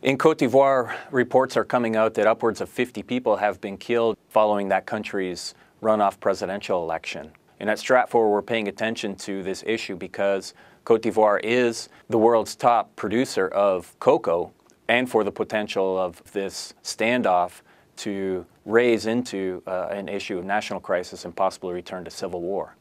In Cote d'Ivoire, reports are coming out that upwards of 50 people have been killed following that country's runoff presidential election. And at Stratfor, we're paying attention to this issue because Cote d'Ivoire is the world's top producer of cocoa, and for the potential of this standoff to raise into an issue of national crisis and possibly return to civil war.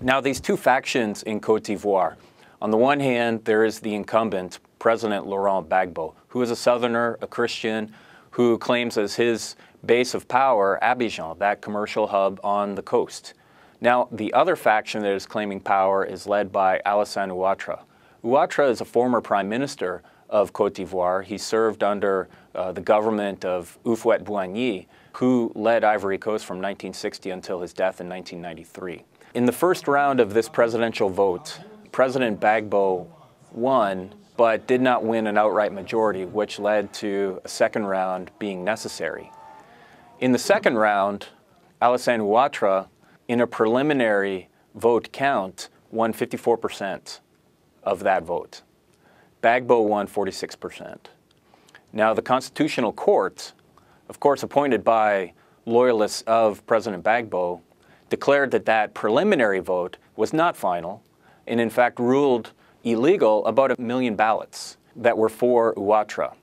Now, these two factions in Cote d'Ivoire, on the one hand, there is the incumbent, President Laurent Gbagbo, who is a Southerner, a Christian, who claims as his base of power Abidjan, that commercial hub on the coast. Now, the other faction that is claiming power is led by Alassane Ouattara. Ouattara is a former prime minister of Cote d'Ivoire. He served under the government of Houphouët-Boigny, who led Ivory Coast from 1960 until his death in 1993. In the first round of this presidential vote, President Gbagbo won, but did not win an outright majority, which led to a second round being necessary. In the second round, Alassane Ouattara, in a preliminary vote count, won 54% of that vote. Gbagbo won 46%. Now, the Constitutional Court, of course appointed by loyalists of President Gbagbo, declared that that preliminary vote was not final, and in fact ruled illegal about 1 million ballots that were for Ouattara.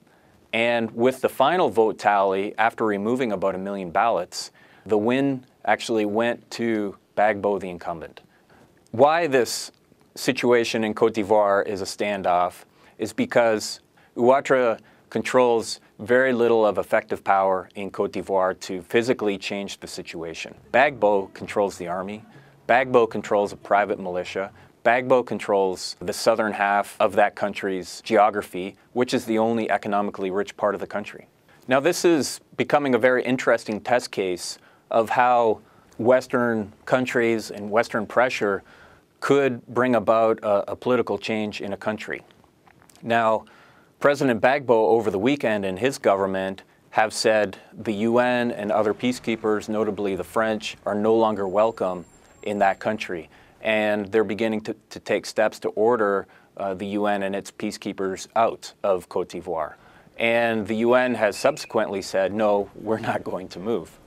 And with the final vote tally, after removing about 1 million ballots, the win actually went to Gbagbo, the incumbent. Why this situation in Cote d'Ivoire is a standoff is because Ouattara controls very little of effective power in Cote d'Ivoire to physically change the situation. Gbagbo controls the army. Gbagbo controls a private militia. Gbagbo controls the southern half of that country's geography, which is the only economically rich part of the country. Now, this is becoming a very interesting test case of how Western countries and Western pressure could bring about a political change in a country. Now, President Gbagbo over the weekend and his government have said the UN and other peacekeepers, notably the French, are no longer welcome in that country. And they're beginning to take steps to order the UN and its peacekeepers out of Cote d'Ivoire. And the UN has subsequently said, no, we're not going to move.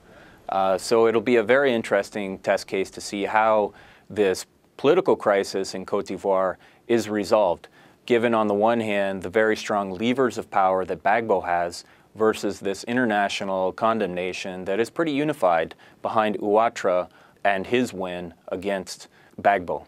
So it'll be a very interesting test case to see how this political crisis in Cote d'Ivoire is resolved, given on the one hand the very strong levers of power that Gbagbo has versus this international condemnation that is pretty unified behind Ouattara and his win against Gbagbo.